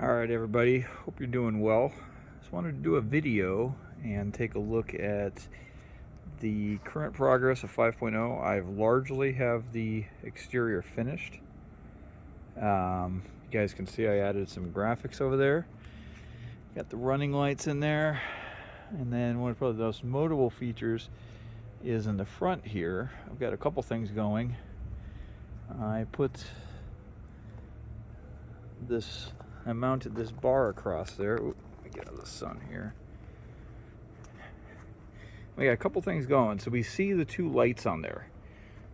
Alright everybody, hope you're doing well. Just wanted to do a video and take a look at the current progress of 5.0. I've largely have the exterior finished. You guys can see I added some graphics over there. Got the running lights in there. And then one of probably the most notable features is in the front here. I've got a couple things going. I mounted this bar across there. Ooh, let me get out of the sun here. We got a couple things going. So we see the two lights on there.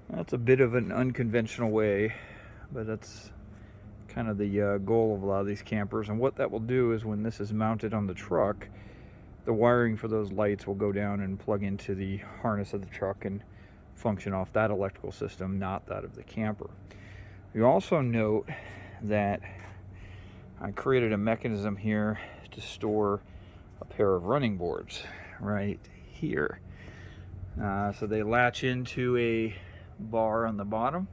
That's a bit of an unconventional way, but that's kind of the goal of a lot of these campers. And what that will do is when this is mounted on the truck, the wiring for those lights will go down and plug into the harness of the truck and function off that electrical system, not that of the camper. You also note that I created a mechanism here to store a pair of running boards right here. So they latch into a bar on the bottom,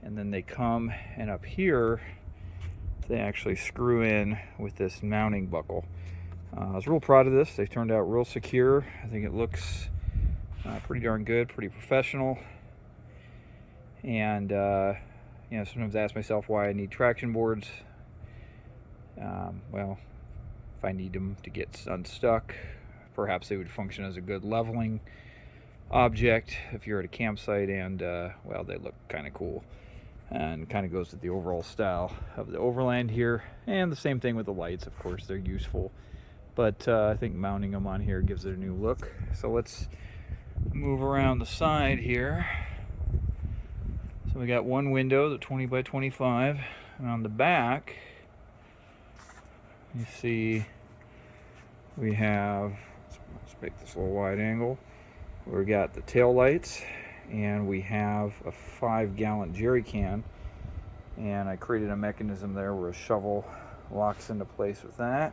and then they come, and up here they actually screw in with this mounting buckle. I was real proud of this. They turned out real secure. I think it looks pretty darn good, pretty professional. And sometimes I ask myself why I need traction boards. Well, if I need them to get unstuck, perhaps they would function as a good leveling object if you're at a campsite, and well, they look kind of cool and kind of goes with the overall style of the Overland here. And the same thing with the lights, of course, they're useful, but I think mounting them on here gives it a new look. So let's move around the side here. So we got one window, the 20 by 25, and on the back you see we have, let's make this a little wide angle, we got the tail lights, and we have a 5-gallon jerry can, and I created a mechanism there where a shovel locks into place with that.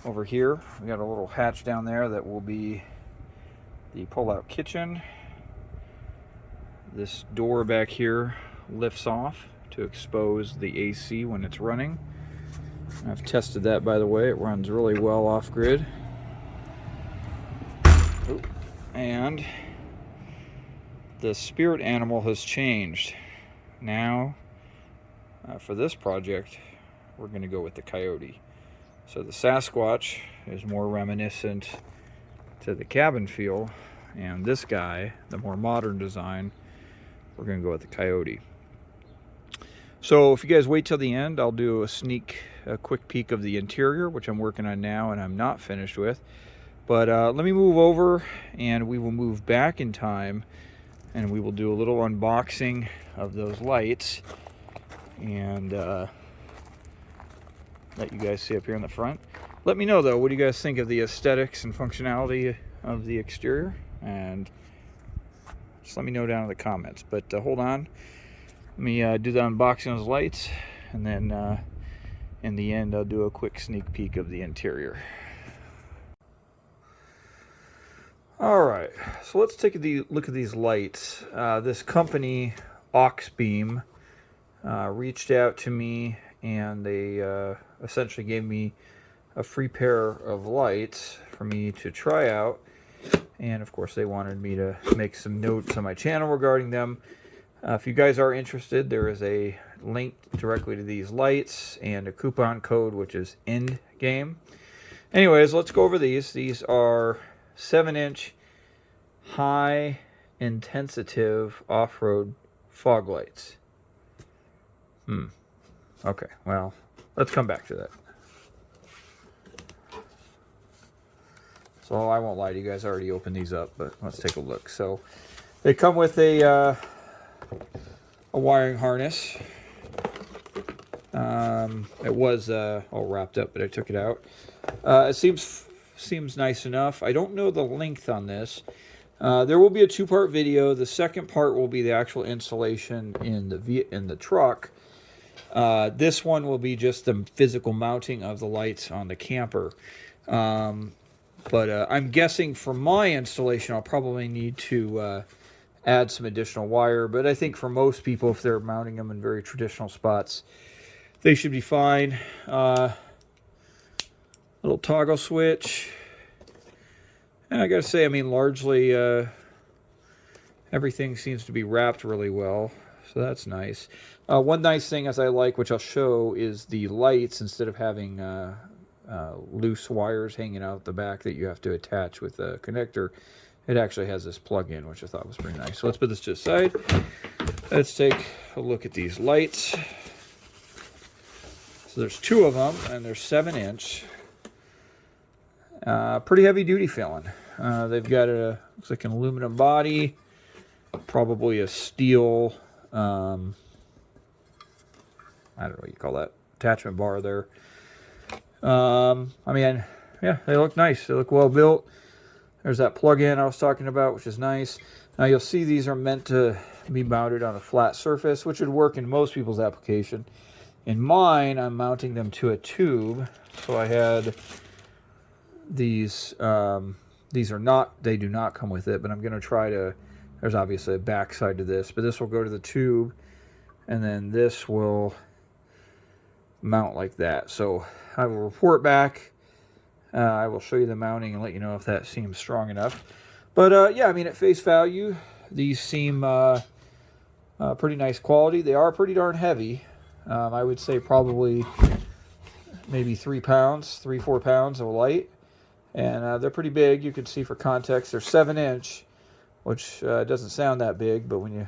Over here we got a little hatch down there that will be the pull-out kitchen. This door back here lifts off to expose the AC when it's running. I've tested that, by the way. It runs really well off-grid. And the spirit animal has changed. Now, for this project, we're going to go with the coyote. So the Sasquatch is more reminiscent to the cabin feel, and this guy, the more modern design, we're going to go with the coyote. So if you guys wait till the end, I'll do a quick peek of the interior, which I'm working on now and I'm not finished with. But let me move over, and we will move back in time, and we will do a little unboxing of those lights, and let you guys see up here in the front. Let me know though, what do you guys think of the aesthetics and functionality of the exterior? And just let me know down in the comments. But hold on, let me do the unboxing of those lights, and then in the end I'll do a quick sneak peek of the interior. Alright, so let's take a look at these lights. This company, Auxbeam, reached out to me, and they essentially gave me a free pair of lights for me to try out. And of course they wanted me to make some notes on my channel regarding them. If you guys are interested, there is a link directly to these lights and a coupon code, which is ENDGAME. Anyways, let's go over these. These are 7-inch high intensive off-road fog lights. Okay, well, let's come back to that. So I won't lie to you guys, I already opened these up, but let's take a look. So they come with a wiring harness. It was all wrapped up, but I took it out. It seems nice enough. I don't know the length on this. There will be a 2-part video. The second part will be the actual installation in the truck. This one will be just the physical mounting of the lights on the camper. But I'm guessing for my installation, I'll probably need to add some additional wire. But I think for most people, if they're mounting them in very traditional spots, they should be fine. Little toggle switch. And I gotta say, I mean, largely everything seems to be wrapped really well, so that's nice. One nice thing, as I like, which I'll show, is the lights. Instead of having loose wires hanging out the back that you have to attach with a connector, it actually has this plug-in, which I thought was pretty nice. So let's put this to the side. Let's take a look at these lights. So there's two of them, and they're 7-inch. Pretty heavy duty feeling. They've got a, looks like an aluminum body, probably a steel, I don't know what you call that, attachment bar there. I mean, yeah, they look nice. They look well built. There's that plug-in I was talking about, which is nice. Now you'll see these are meant to be mounted on a flat surface, which would work in most people's application. In mine, I'm mounting them to a tube. So I had these are not, they do not come with it, but I'm going to try to, there's obviously a back side to this, but this will go to the tube, and then this will mount like that. So I will report back. I will show you the mounting and let you know if that seems strong enough. But yeah, I mean, at face value, these seem pretty nice quality. They are pretty darn heavy. I would say probably maybe 3 pounds, 3-4 pounds of light. And they're pretty big. You can see for context, they're 7-inch, which doesn't sound that big, but when you,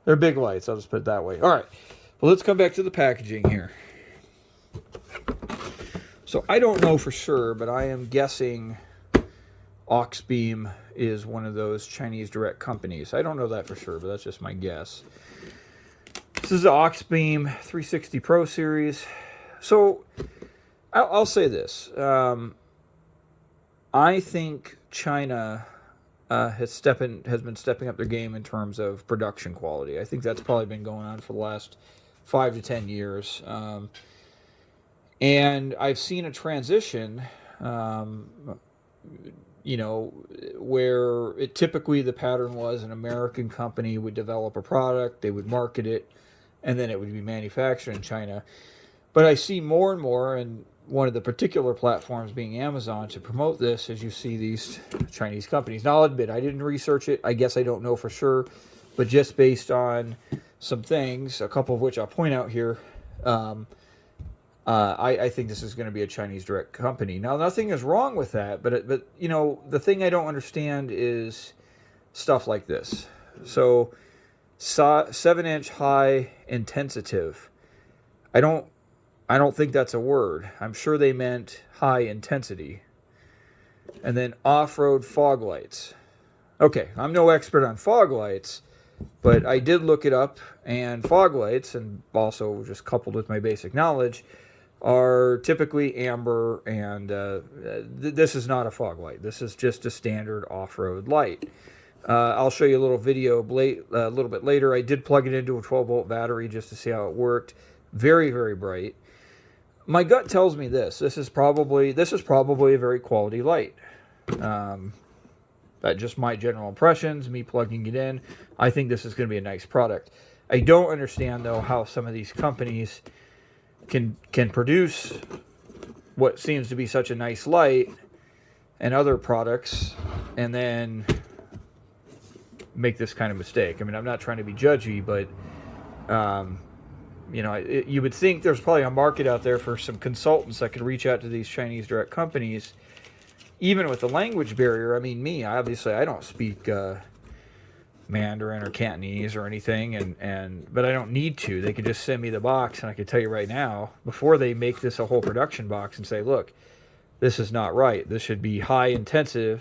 they're big lights, I'll just put it that way. All right, well, let's come back to the packaging here. So I don't know for sure, but I am guessing Auxbeam is one of those Chinese direct companies. I don't know that for sure, but that's just my guess. This is the Auxbeam 360 Pro Series. So I'll say this. I think China has been stepping up their game in terms of production quality. I think that's probably been going on for the last 5 to 10 years. And I've seen a transition, you know, where typically the pattern was an American company would develop a product, they would market it, and then it would be manufactured in China. But I see more and more, and one of the particular platforms being Amazon, to promote this, as you see these Chinese companies. Now, I'll admit, I didn't research it. I guess I don't know for sure. But just based on some things, a couple of which I'll point out here, I think this is going to be a Chinese direct company. Now, nothing is wrong with that, but you know, the thing I don't understand is stuff like this. So, 7-inch high intensive. I don't think that's a word. I'm sure they meant high intensity. And then off-road fog lights. Okay, I'm no expert on fog lights, but I did look it up, and fog lights, and also just coupled with my basic knowledge, are typically amber, and this is not a fog light. This is just a standard off-road light. I'll show you a little video a little bit later. I did plug it into a 12-volt battery just to see how it worked. Very, very bright. My gut tells me this. This is probably a very quality light. That's just my general impressions, me plugging it in. I think this is going to be a nice product. I don't understand, though, how some of these companies can produce what seems to be such a nice light and other products and then make this kind of mistake. I mean, I'm not trying to be judgy, but you know, you would think there's probably a market out there for some consultants that could reach out to these Chinese direct companies, even with the language barrier. I mean, obviously I don't speak Mandarin or Cantonese or anything, but I don't need to. They could just send me the box, and I could tell you right now, before they make this a whole production box, and say, look, this is not right. This should be high intensity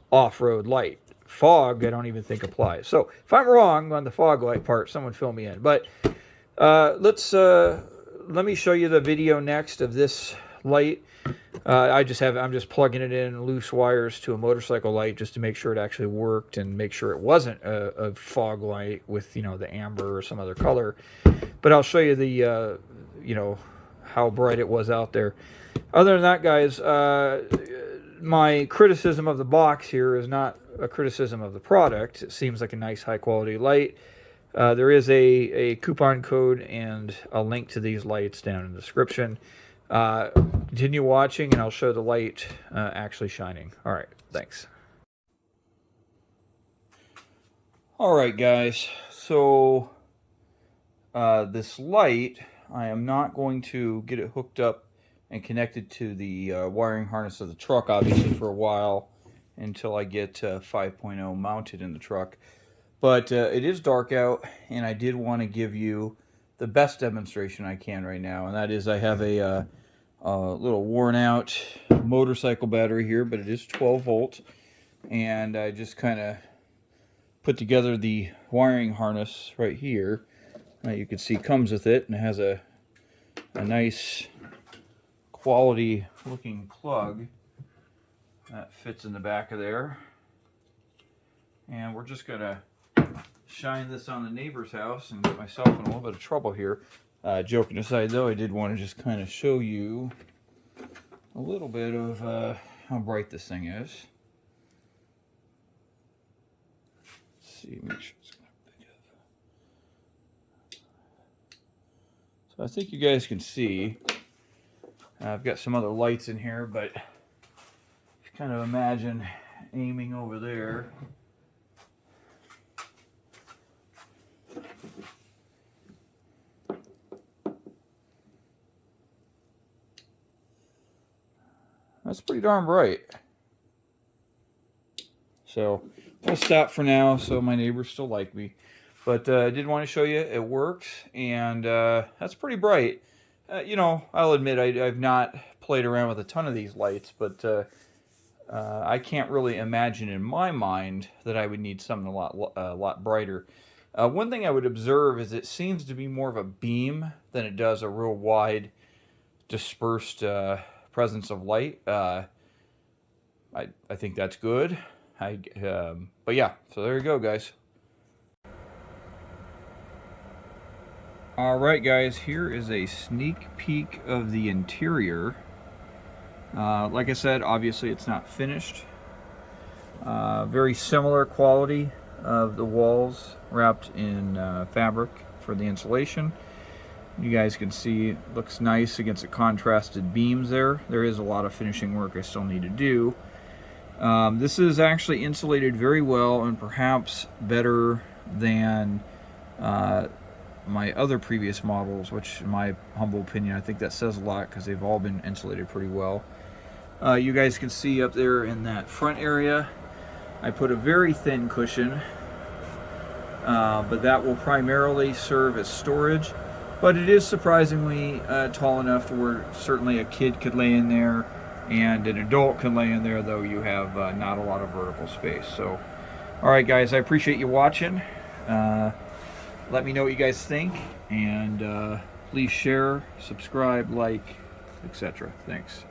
off-road light. Fog, I don't even think applies. So if I'm wrong on the fog light part, someone fill me in. But let me show you the video next of this light. I'm just plugging it in loose wires to a motorcycle light just to make sure it actually worked and make sure it wasn't a fog light with, you know, the amber or some other color. But I'll show you the you know, how bright it was out there. Other than that, guys, my criticism of the box here is not a criticism of the product. It seems like a nice high quality light. There is a coupon code and a link to these lights down in the description. Continue watching and I'll show the light actually shining. All right, thanks. All right, guys, so this light, I am not going to get it hooked up and connected to the wiring harness of the truck, obviously, for a while until I get 5.0 mounted in the truck. But it is dark out, and I did want to give you the best demonstration I can right now, and that is I have a little worn out motorcycle battery here, but it is 12 volt, and I just kind of put together the wiring harness right here. You can see comes with it, and it has a nice quality looking plug that fits in the back of there. And we're just gonna shine this on the neighbor's house and get myself in a little bit of trouble here. Joking aside though, I did want to just kind of show you a little bit of how bright this thing is. Let's see, make sure it's gonna pick up. So I think you guys can see. I've got some other lights in here, but if you kind of imagine aiming over there. That's pretty darn bright. So I'll stop for now so my neighbors still like me. But I did want to show you it works, and that's pretty bright. You know, I'll admit I've not played around with a ton of these lights, but I can't really imagine in my mind that I would need something a lot brighter. One thing I would observe is it seems to be more of a beam than it does a real wide dispersed presence of light. I think that's good. But yeah, so there you go, guys. All right, guys, here is a sneak peek of the interior. Like I said, obviously it's not finished. Very similar quality of the walls wrapped in fabric for the insulation. You guys can see it looks nice against the contrasted beams there. There is a lot of finishing work I still need to do. This is actually insulated very well, and perhaps better than my other previous models, which in my humble opinion, I think that says a lot because they've all been insulated pretty well. You guys can see up there in that front area, I put a very thin cushion, but that will primarily serve as storage. But it is surprisingly tall enough to where certainly a kid could lay in there and an adult can lay in there, though you have not a lot of vertical space. So, all right, guys, I appreciate you watching. Let me know what you guys think, and please share, subscribe, like, etc. Thanks.